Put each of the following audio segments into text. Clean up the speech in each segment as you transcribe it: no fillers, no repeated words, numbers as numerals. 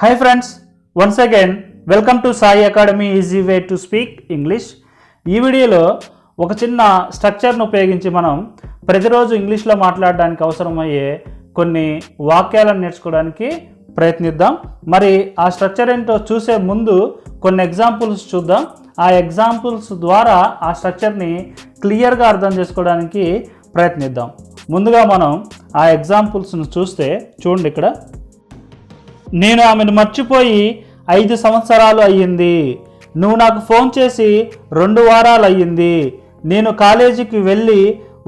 Hi friends, once again welcome to Sai Academy Easy Way to Speak English. ఈ వీడియోలో ఒక చిన్న స్ట్రక్చర్ను ఉపయోగించి మనం ప్రతిరోజు ఇంగ్లీష్లో మాట్లాడడానికి అవసరమయ్యే కొన్ని వాక్యాలను నేర్చుకోవడానికి ప్రయత్నిద్దాం. మరి ఆ స్ట్రక్చర్ ఏంటో చూసే ముందు కొన్ని ఎగ్జాంపుల్స్ చూద్దాం. ఆ ఎగ్జాంపుల్స్ ద్వారా ఆ స్ట్రక్చర్ని క్లియర్గా అర్థం చేసుకోవడానికి ప్రయత్నిద్దాం. ముందుగా మనం ఆ ఎగ్జాంపుల్స్ను చూస్తే చూడండి, ఇక్కడ నేను ఆమెను మర్చిపోయి 5 సంవత్సరాలు అయ్యింది. నువ్వు నాకు ఫోన్ చేసి 2 వారాలు అయ్యింది. నేను కాలేజీకి వెళ్ళి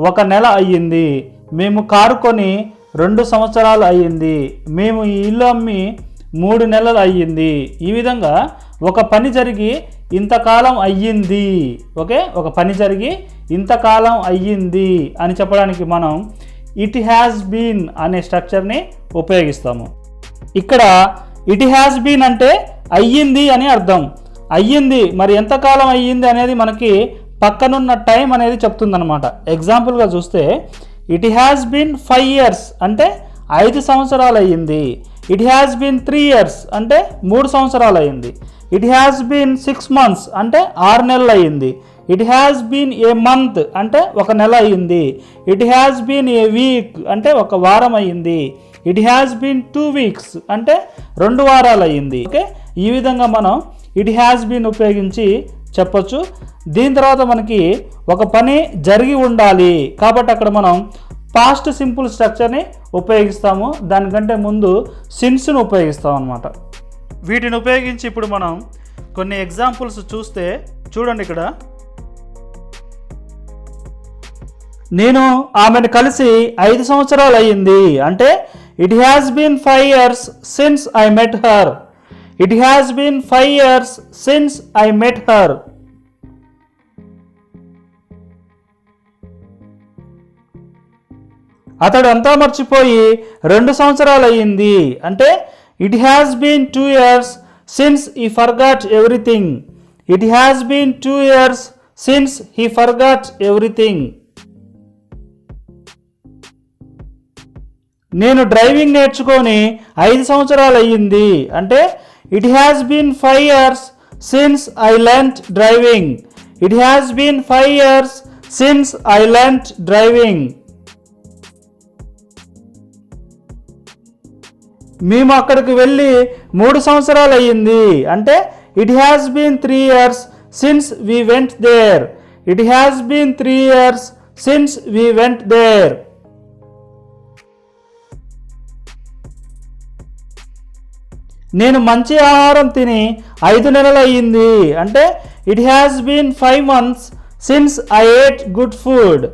1 నెల అయ్యింది. మేము కారు కొని 2 సంవత్సరాలు అయ్యింది. మేము ఈ ఇల్లు అమ్మి 3 నెలలు అయ్యింది. ఈ విధంగా ఒక పని జరిగి ఇంతకాలం అయ్యింది, ఓకే, ఒక పని జరిగి ఇంతకాలం అయ్యింది అని చెప్పడానికి మనం ఇట్ హ్యాస్ బీన్ అనే స్ట్రక్చర్ని ఉపయోగిస్తాము. ఇక్కడ ఇట్ హ్యాస్ బీన్ అంటే అయ్యింది అని అర్థం. అయ్యింది, మరి ఎంతకాలం అయ్యింది అనేది మనకి పక్కనున్న టైం అనేది చెప్తుందన్నమాట. ఎగ్జాంపుల్గా చూస్తే ఇట్ హ్యాస్ బీన్ 5 years అంటే 5 సంవత్సరాలు అయ్యింది. ఇట్ హ్యాస్ బీన్ 3 years అంటే 3 సంవత్సరాలు అయ్యింది. ఇట్ హ్యాస్ బీన్ 6 months అంటే 6 నెలలు అయ్యింది. It has been a month అంటే 1 నెల అయ్యింది. It has been a week అంటే 1 వారం అయ్యింది. ఇట్ హ్యాస్ బీన్ 2 weeks అంటే 2 వారాలు అయ్యింది. ఓకే, ఈ విధంగా మనం ఇట్ హ్యాస్ బీన్ ఉపయోగించి చెప్పొచ్చు. దీని తర్వాత మనకి ఒక పని జరిగి ఉండాలి కాబట్టి అక్కడ మనం పాస్ట్ సింపుల్ స్ట్రక్చర్ని ఉపయోగిస్తాము. దానికంటే ముందు సిన్స్ను ఉపయోగిస్తాం అన్నమాట. వీటిని ఉపయోగించి ఇప్పుడు మనం కొన్ని ఎగ్జాంపుల్స్ చూస్తే చూడండి, ఇక్కడ నేను ఆమెను కలిసి 5 సంవత్సరాలు అయ్యింది అంటే it has been 5 years since I met her. It has been 5 years since I met her. అతడు అంతా మర్చిపోయి 2 సంవత్సరాలు అయ్యింది అంటే it has been 2 years since he forgot everything. It has been 2 years since he forgot everything. నేను driving నేర్చుకొని 5 సంవత్సరాలు అయ్యింది అంటే it has been 5 years since I learned driving. It has been 5 years since I learned driving. మేము అక్కడికి వెళ్ళి 3 సంవత్సరాలు అయ్యింది అంటే it has been 3 years since we went there. It has been 3 years since we went there. నేను మంచి ఆహారం తిని 5 నెలలు అయ్యింది అంటే it has been 5 months since I ate good food.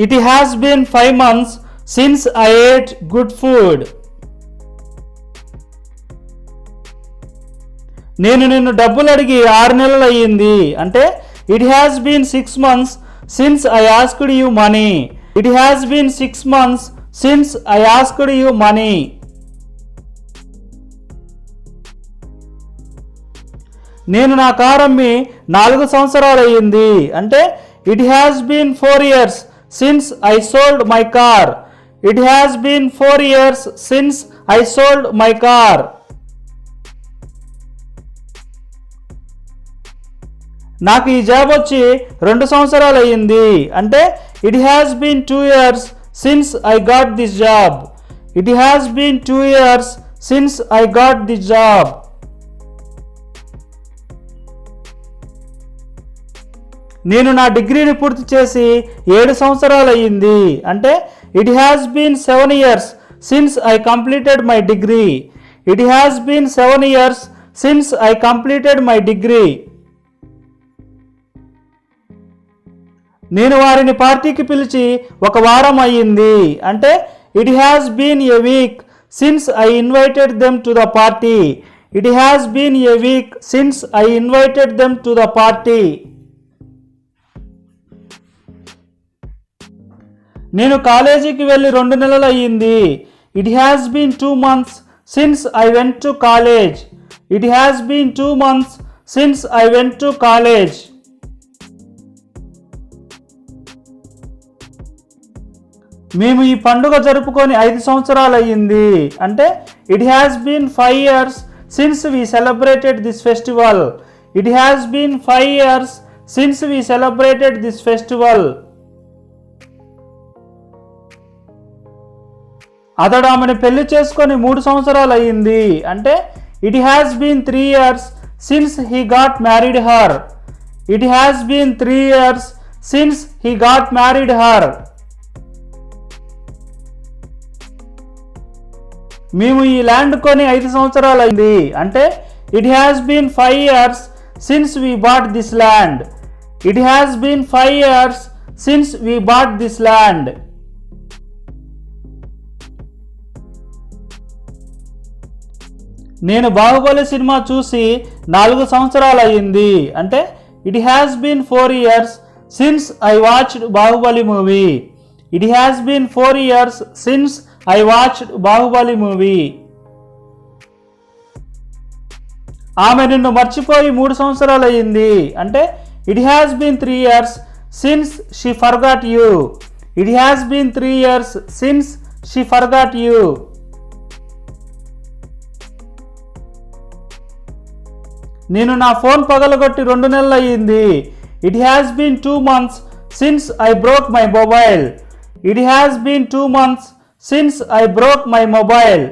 It has been 5 months since I ate good food. నేను నిన్ను డబ్బులు అడిగి 6 నెలలు అయ్యింది అంటే it has been 6 months since I asked you money. It has been 6 months since I asked you money. నేను నా car అమ్మి 4 సంవత్సరాలు అయ్యింది అంటే it has been 4 years since I sold my car. It has been 4 years since I sold my car. నాకు ఈ job వచ్చి 2 సంవత్సరాలు అయ్యింది అంటే it has been 2 years since I got this job. It has been 2 years since I got this job. నేను నా డిగ్రీని పూర్తి చేసి 7 సంవత్సరాలు అయ్యింది అంటే it has been 7 years since I completed my degree. It has been 7 years since I completed my degree. నేను వారిని పార్టీకి పిలిచి 1 వారం అయ్యింది అంటే it has been a week since I invited them to the party. It has been a week since I invited them to the party. నేను కాలేజీకి వెళ్ళి 2 నెలలు అయ్యింది. It has been 2 months since I went to college. It has been 2 months since I went to college. మేము ఈ పండుగ జరుపుకొని 5 సంవత్సరాలు అయ్యింది అంటే it has been 5 years since we celebrated this festival. It has been 5 years since we celebrated this festival. అతడు ఆమెను పెళ్లి చేసుకొని 3 సంవత్సరాలు అయ్యింది అంటే it has been 3 years since he got married her. It has been 3 years since he got married her. మేము ఈ land కొని 5 సంవత్సరాలు అయింది అంటే it has been 5 years since we bought this land. It has been 5 years since we bought this land. నేను Baahubali cinema చూసి 4 సంవత్సరాలు అయ్యింది అంటే it has been 4 years since I watched Baahubali movie. It has been 4 years since I watched Baahubali movie. ఆమె నిన్ను మర్చిపోయి 3 సంవత్సరాలు అయ్యింది అంటే it has been 3 years since she forgot you. It has been 3 years since she forgot you. నేను నా phone పగలగొట్టి 2 నెలలు అయ్యింది. It has been 2 months since I broke my mobile. It has been 2 months since I broke my mobile.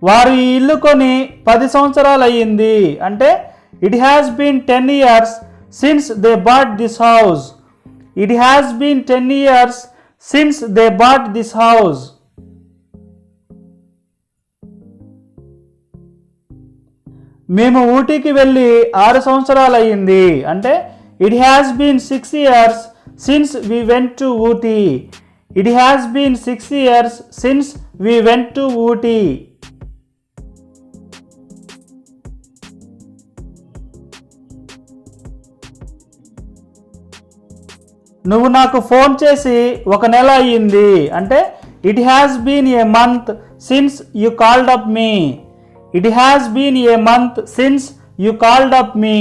వారు ఈ ఇల్లు కొని 10 సంవత్సరాలు అయ్యింది అంటే it has been 10 years since they bought this house. It has been 10 years since they bought this house. మేము ఊటీకి వెళ్ళి 6 సంవత్సరాలు అయ్యింది అంటే it has been 6 years since we went to Ooty. It has been 6 years since we went to Ooty. నువ్వు నాకు phone చేసి 1 నెల అయ్యింది అంటే it has been a month since you called up me. It has been a month since you called up me.